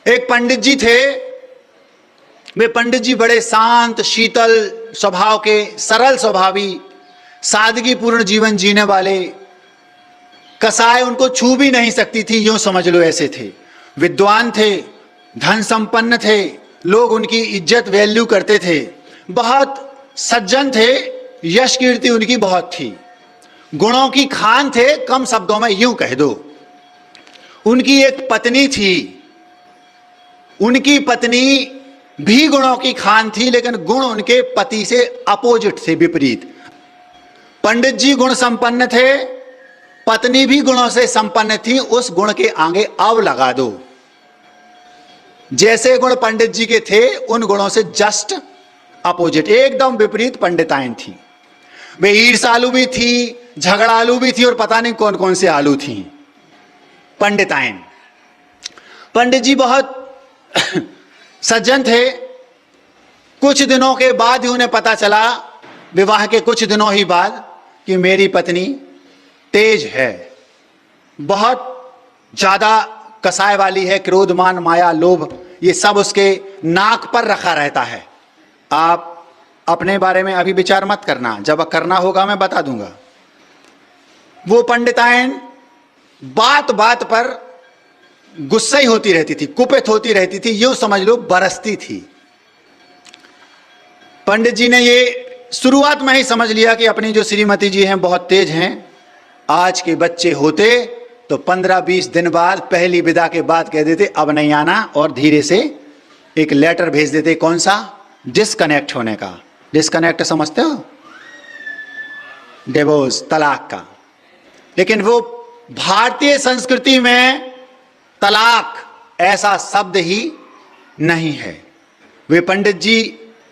एक पंडित जी थे। वे पंडित जी बड़े शांत शीतल स्वभाव के, सरल स्वभावी, सादगीपूर्ण जीवन जीने वाले, कसाय उनको छू भी नहीं सकती थी, यूं समझ लो ऐसे थे। विद्वान थे, धन संपन्न थे, लोग उनकी इज्जत वैल्यू करते थे, बहुत सज्जन थे, यश कीर्ति उनकी बहुत थी, गुणों की खान थे, कम शब्दों में यूं कह दो। उनकी एक पत्नी थी, उनकी पत्नी भी गुणों की खान थी, लेकिन गुण उनके पति से अपोजिट थे, विपरीत। पंडित जी गुण संपन्न थे, पत्नी भी गुणों से संपन्न थी, उस गुण के आगे अव लगा दो। जैसे गुण पंडित जी के थे, उन गुणों से जस्ट अपोजिट, एकदम विपरीत पंडिताइन थी। वे ईर्ष्यालु भी थी, झगड़ालू भी थी, और पता नहीं कौन कौन से आलू थी पंडिताइन। पंडित जी बहुत सज्जन थे। कुछ दिनों के बाद ही उन्हें पता चला, विवाह के कुछ दिनों ही बाद, कि मेरी पत्नी तेज है, बहुत ज्यादा कसाय वाली है, क्रोधमान माया लोभ ये सब उसके नाक पर रखा रहता है। आप अपने बारे में अभी विचार मत करना, जब करना होगा मैं बता दूंगा। वो पंडिताइन बात बात पर गुस्से होती रहती थी, कुपित होती रहती थी, यूं समझ लो बरसती थी। पंडित जी ने ये शुरुआत में ही समझ लिया कि अपनी जो श्रीमती जी हैं बहुत तेज हैं। आज के बच्चे होते तो 15-20 दिन बाद, पहली विदा के बाद कह देते अब नहीं आना, और धीरे से एक लेटर भेज देते। कौन सा? डिस्कनेक्ट होने का। डिस्कनेक्ट समझते हो? डिवोर्स, तलाक का। लेकिन वो भारतीय संस्कृति में तलाक ऐसा शब्द ही नहीं है। वे पंडित जी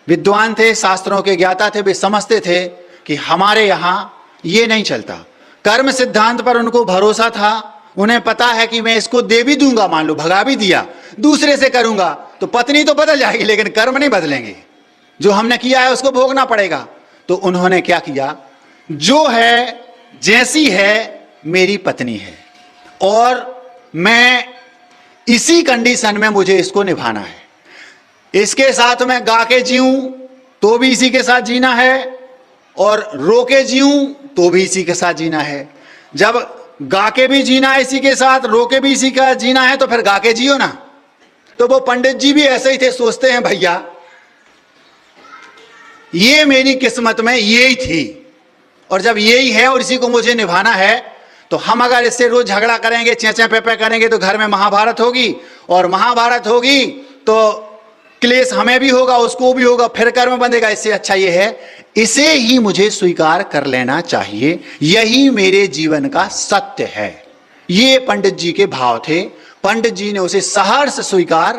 विद्वान थे, शास्त्रों के ज्ञाता थे, वे समझते थे कि हमारे यहां ये नहीं चलता। कर्म सिद्धांत पर उनको भरोसा था। उन्हें पता है कि मैं इसको दे भी दूंगा, मान लो भगा भी दिया, दूसरे से करूंगा तो पत्नी तो बदल जाएगी, लेकिन कर्म नहीं बदलेंगे, जो हमने किया है उसको भोगना पड़ेगा। तो उन्होंने क्या किया, जो है जैसी है मेरी पत्नी है, और मैं इसी कंडीशन में मुझे इसको निभाना है। इसके साथ मैं गा के जीऊं तो भी इसी के साथ जीना है, और रो के जीऊं तो भी इसी के साथ जीना है। जब गा के भी जीना है इसी के साथ, रो के भी इसी का जीना है, तो फिर गा के जियो ना। तो वो पंडित जी भी ऐसे ही थे, सोचते हैं भैया ये मेरी किस्मत में यही थी, और जब यही है और इसी को मुझे निभाना है, तो हम अगर इससे रोज झगड़ा करेंगे, चेंचे पे करेंगे, तो घर में महाभारत होगी, और महाभारत होगी तो क्लेश हमें भी होगा, उसको भी होगा, फिर कर्म बंधेगा। इससे अच्छा ये है इसे ही मुझे स्वीकार कर लेना चाहिए, यही मेरे जीवन का सत्य है। ये पंडित जी के भाव थे। पंडित जी ने उसे सहर्ष स्वीकार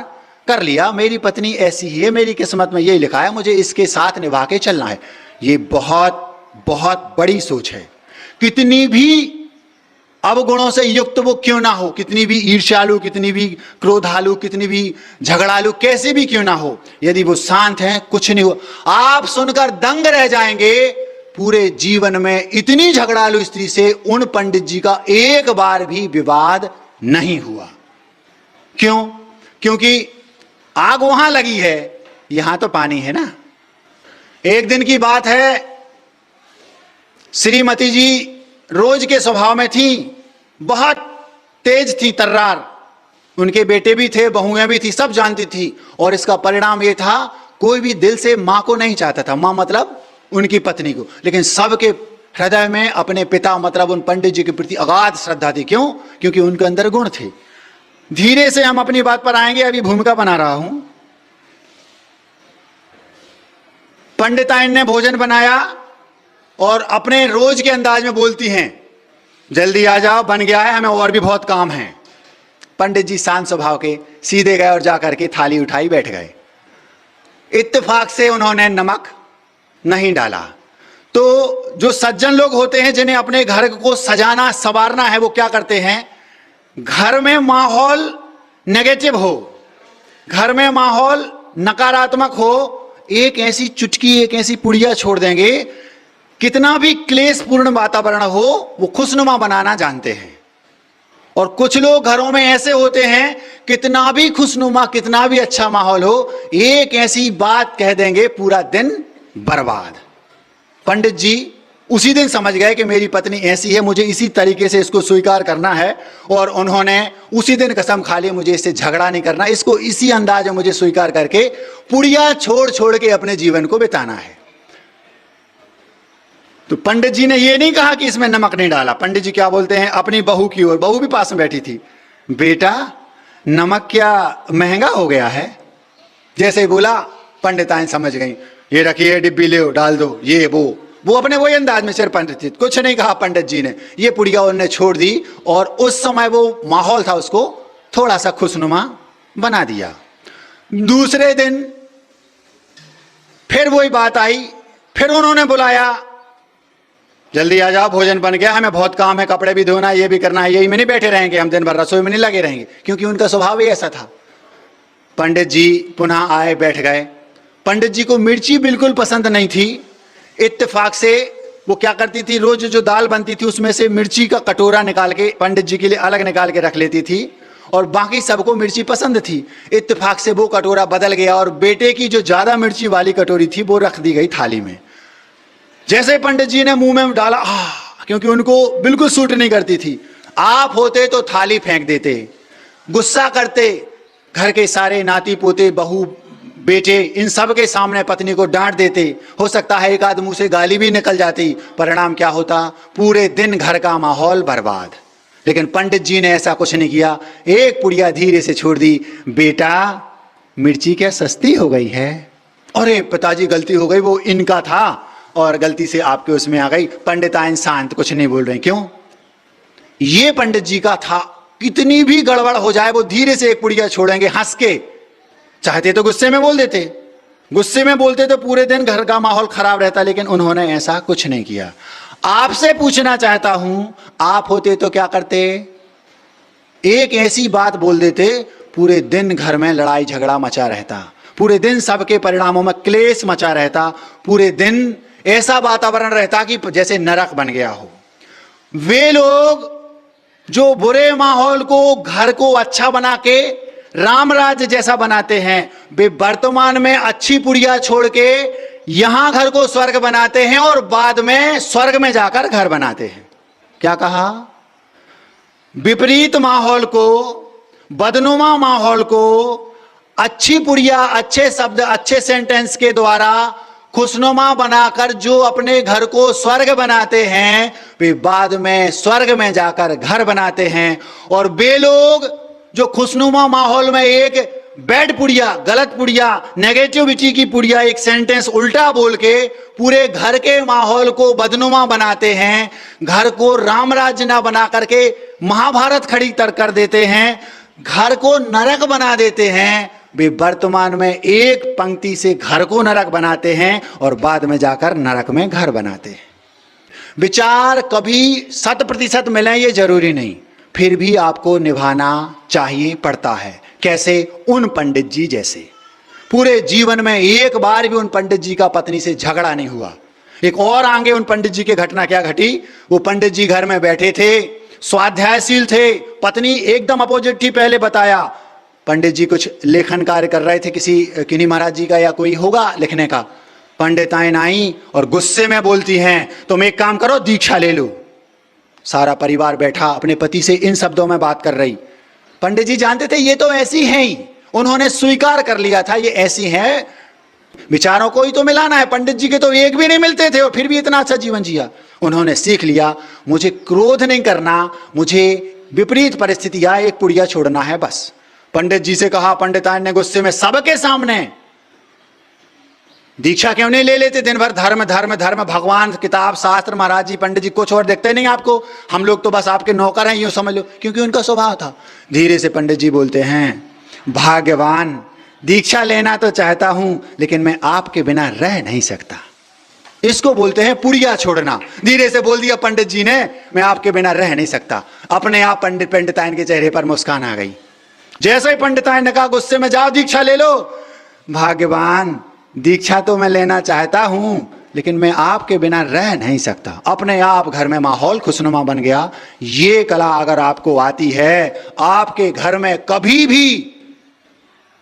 कर लिया। मेरी पत्नी ऐसी ही है, मेरी किस्मत में यही लिखा है, मुझे इसके साथ निभा के चलना है। ये बहुत बहुत बड़ी सोच है। कितनी भी अवगुणों से युक्त वो क्यों ना हो, कितनी भी ईर्ष्यालु, कितनी भी क्रोधालु, कितनी भी झगड़ालु, कैसे भी क्यों ना हो, यदि वो शांत हैं, कुछ नहीं हो। आप सुनकर दंग रह जाएंगे, पूरे जीवन में इतनी झगड़ालु स्त्री से उन पंडित जी का एक बार भी विवाद नहीं हुआ। क्यों? क्योंकि आग वहां लगी है, यहां तो पानी है ना। एक दिन की बात है, श्रीमती जी रोज के स्वभाव में थी, बहुत तेज थी, तर्रार। उनके बेटे भी थे, बहुएं भी थी, सब जानती थी। और इसका परिणाम यह था, कोई भी दिल से मां को नहीं चाहता था, मां मतलब उनकी पत्नी को, लेकिन सबके हृदय में अपने पिता मतलब उन पंडित जी के प्रति अगाध श्रद्धा थी। क्यों? क्योंकि उनके अंदर गुण थे। धीरे से हम अपनी बात पर आएंगे, अभी भूमिका बना रहा हूं। पंडिताइन ने भोजन बनाया और अपने रोज के अंदाज में बोलती हैं, जल्दी आ जाओ, बन गया है, हमें और भी बहुत काम है। पंडित जी शांत स्वभाव के सीधे गए और जाकर के थाली उठाई, बैठ गए। इत्तेफाक से उन्होंने नमक नहीं डाला। तो जो सज्जन लोग होते हैं, जिन्हें अपने घर को सजाना संवारना है, वो क्या करते हैं, घर में माहौल नेगेटिव हो, घर में माहौल नकारात्मक हो, एक ऐसी चुटकी, एक ऐसी पुड़िया छोड़ देंगे, कितना भी क्लेशपूर्ण वातावरण हो, वो खुशनुमा बनाना जानते हैं। और कुछ लोग घरों में ऐसे होते हैं, कितना भी खुशनुमा, कितना भी अच्छा माहौल हो, एक ऐसी बात कह देंगे पूरा दिन बर्बाद। पंडित जी उसी दिन समझ गए कि मेरी पत्नी ऐसी है, मुझे इसी तरीके से इसको स्वीकार करना है, और उन्होंने उसी दिन कसम खा ली मुझे इससे झगड़ा नहीं करना, इसको इसी अंदाज में मुझे स्वीकार करके पुड़िया छोड़ छोड़ के अपने जीवन को बिताना है। तो पंडित जी ने ये नहीं कहा कि इसमें नमक नहीं डाला। पंडित जी क्या बोलते हैं अपनी बहू की ओर, बहू भी पास में बैठी थी, बेटा नमक क्या महंगा हो गया है? जैसे ही बोला पंडिताएं समझ गई, ये रखिए डिब्बी ले डाल दो, ये वो अपने वही अंदाज में सिर पंडित जी, कुछ नहीं कहा पंडित जी ने, ये पुड़िया उन्होंने छोड़ दी, और उस समय वो माहौल था उसको थोड़ा सा खुशनुमा बना दिया। दूसरे दिन फिर वही बात आई, फिर उन्होंने बुलाया, जल्दी आ जाओ भोजन बन गया, हमें बहुत काम है, कपड़े भी धोना, ये भी करना है, यही में नहीं बैठे रहेंगे हम, दिन भर रसोई में नहीं लगे रहेंगे, क्योंकि उनका स्वभाव ही ऐसा था। पंडित जी पुनः आए, बैठ गए। पंडित जी को मिर्ची बिल्कुल पसंद नहीं थी। इत्तेफाक से वो क्या करती थी, रोज जो दाल बनती थी उसमें से मिर्ची का कटोरा निकाल के पंडित जी के लिए अलग निकाल के रख लेती थी, और बाकी सबको मिर्ची पसंद थी। इत्तेफाक से वो कटोरा बदल गया और बेटे की जो ज्यादा मिर्ची वाली कटोरी थी वो रख दी गई थाली में। जैसे पंडित जी ने मुंह में डाला, क्योंकि उनको बिल्कुल सूट नहीं करती थी, आप होते तो थाली फेंक देते, गुस्सा करते, घर के सारे नाती पोते बहू बेटे इन सब के सामने पत्नी को डांट देते, हो सकता है एक आध मुंह से गाली भी निकल जाती, परिणाम क्या होता, पूरे दिन घर का माहौल बर्बाद। लेकिन पंडित जी ने ऐसा कुछ नहीं किया, एक पुड़िया धीरे से छोड़ दी, बेटा मिर्ची क्या सस्ती हो गई है? अरे पिताजी गलती हो गई, वो इनका था और गलती से आपके उसमें आ गई। पंडिताइन शांत, कुछ नहीं बोल रहे। क्यों? ये पंडित जी का था, कितनी भी गड़बड़ हो जाए वो धीरे से एक पुड़िया छोड़ेंगे, हंस के। चाहते तो गुस्से में बोल देते, गुस्से में बोलते तो पूरे दिन घर का माहौल खराब रहता, लेकिन उन्होंने ऐसा कुछ नहीं किया। आपसे पूछना चाहता हूं, आप होते तो क्या करते? एक ऐसी बात बोल देते, पूरे दिन घर में लड़ाई झगड़ा मचा रहता, पूरे दिन सबके परिणामों में क्लेश मचा रहता, पूरे दिन ऐसा वातावरण रहता कि जैसे नरक बन गया हो। वे लोग जो बुरे माहौल को, घर को अच्छा बना के राम राज्य जैसा बनाते हैं, वे वर्तमान में अच्छी पुड़िया छोड़ के यहां घर को स्वर्ग बनाते हैं और बाद में स्वर्ग में जाकर घर बनाते हैं। क्या कहा? विपरीत माहौल को, बदनुमा माहौल को अच्छी पुड़िया, अच्छे शब्द, अच्छे सेंटेंस के द्वारा खुशनुमा बनाकर जो अपने घर को स्वर्ग बनाते हैं, वे बाद में स्वर्ग में जाकर घर बनाते हैं। और वे लोग जो खुशनुमा माहौल में एक बैड पुड़िया, गलत पुड़िया, नेगेटिविटी की पुड़िया, एक सेंटेंस उल्टा बोल के पूरे घर के माहौल को बदनुमा बनाते हैं, घर को राम राज्य ना बना करके महाभारत खड़ी कर देते हैं, घर को नरक बना देते हैं। वे वर्तमान में एक पंक्ति से घर को नरक बनाते हैं और बाद में जाकर नरक में घर बनाते हैं। विचार कभी 100% मिले ये जरूरी नहीं, फिर भी आपको निभाना चाहिए, पड़ता है। कैसे? उन पंडित जी जैसे। पूरे जीवन में एक बार भी उन पंडित जी का पत्नी से झगड़ा नहीं हुआ। एक और आगे उन पंडित जी की घटना क्या घटी, वो पंडित जी घर में बैठे थे, स्वाध्यायशील थे, पत्नी एकदम अपोजिट थी। पहले बताया, पंडित जी कुछ लेखन कार्य कर रहे थे, किन्हीं महाराज जी का या कोई होगा लिखने का। पंडिताइन आई और गुस्से में बोलती हैं, तुम एक काम करो, दीक्षा ले लो। सारा परिवार बैठा, अपने पति से इन शब्दों में बात कर रही। पंडित जी जानते थे ये तो ऐसी हैं ही, उन्होंने स्वीकार कर लिया था ये ऐसी हैं, विचारों को ही तो मिलाना है। पंडित जी के तो एक भी नहीं मिलते थे और फिर भी इतना अच्छा जीवन जिया। उन्होंने सीख लिया, मुझे क्रोध नहीं करना, मुझे विपरीत परिस्थिति आए एक पुड़िया छोड़ना है बस। पंडित जी से कहा, पंडिताइन ने गुस्से में सबके सामने, दीक्षा क्यों नहीं ले लेते? दिन भर धर्म धर्म धर्म, भगवान, किताब, शास्त्र, महाराज जी, पंडित जी, कुछ और देखते नहीं आपको, हम लोग तो बस आपके नौकर हैं, यूं समझ लो, क्योंकि उनका स्वभाव था। धीरे से पंडित जी बोलते हैं, भाग्यवान, दीक्षा लेना तो चाहता हूं लेकिन मैं आपके बिना रह नहीं सकता। इसको बोलते हैं पुड़िया छोड़ना। धीरे से बोल दिया पंडित जी ने, मैं आपके बिना रह नहीं सकता। अपने आप पंडिताइन के चेहरे पर मुस्कान आ गई। जैसे ही पंडिताइन ने कहा, गुस्से में, जाओ दीक्षा ले लो। भाग्यवान, दीक्षा तो मैं लेना चाहता हूं लेकिन मैं आपके बिना रह नहीं सकता। अपने आप घर में माहौल खुशनुमा बन गया। ये कला अगर आपको आती है, आपके घर में कभी भी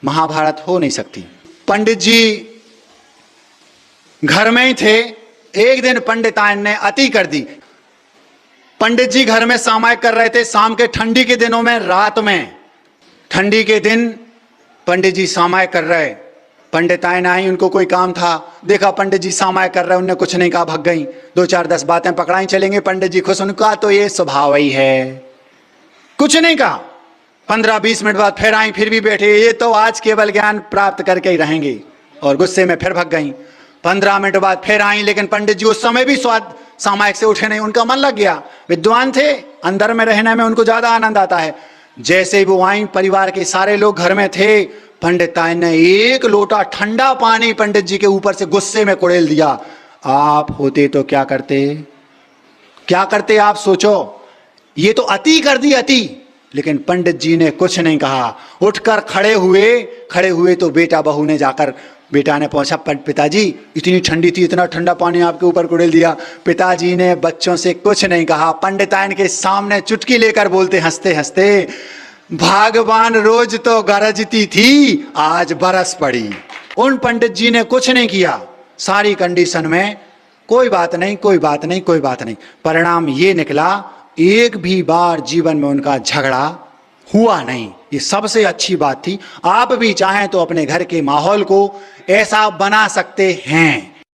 महाभारत हो नहीं सकती। पंडित जी घर में ही थे, एक दिन पंडितायन ने अति कर दी। पंडित जी घर में सामायिक कर रहे थे, शाम के ठंडी के दिनों में, रात में, ठंडी के दिन पंडित जी सामायिक कर रहे। पंडितायन आई, उनको कोई काम था, देखा पंडित जी सामायिक कर रहे, उनने कुछ नहीं कहा, भग गई। 2-4-10 बातें पकड़ाई, चलेंगे। पंडित जी खुश, उनका तो ये स्वभाव ही है, कुछ नहीं कहा। 15-20 मिनट बाद फिर आई, फिर भी बैठे, ये तो आज केवल ज्ञान प्राप्त करके ही रहेंगे, और गुस्से में फिर भग गई। 15 मिनट बाद फिर आई, लेकिन पंडित जी उस समय भी स्वाद सामायिक से उठे नहीं, उनका मन लग गया। विद्वान थे, अंदर में रहने में उनको ज्यादा आनंद आता है। जैसे ही वो आई, परिवार के सारे लोग घर में थे, पंडितायन ने एक लोटा ठंडा पानी पंडित जी के ऊपर से गुस्से में कुड़ेल दिया। आप होते तो क्या करते, क्या करते आप सोचो। ये तो अति कर दी, अति। लेकिन पंडित जी ने कुछ नहीं कहा, उठकर खड़े हुए तो बेटा बहू ने जाकर, बेटा ने पूछा, पिताजी इतनी ठंडी थी, इतना ठंडा पानी आपके ऊपर कुड़ेल दिया। पिताजी ने बच्चों से कुछ नहीं कहा, पंडितायन के सामने चुटकी लेकर बोलते हंसते हंसते, भगवान रोज तो गरजती थी, आज बरस पड़ी। उन पंडित जी ने कुछ नहीं किया, सारी कंडीशन में कोई बात नहीं, कोई बात नहीं, कोई बात नहीं। परिणाम ये निकला, एक भी बार जीवन में उनका झगड़ा हुआ नहीं। ये सबसे अच्छी बात थी। आप भी चाहें तो अपने घर के माहौल को ऐसा बना सकते हैं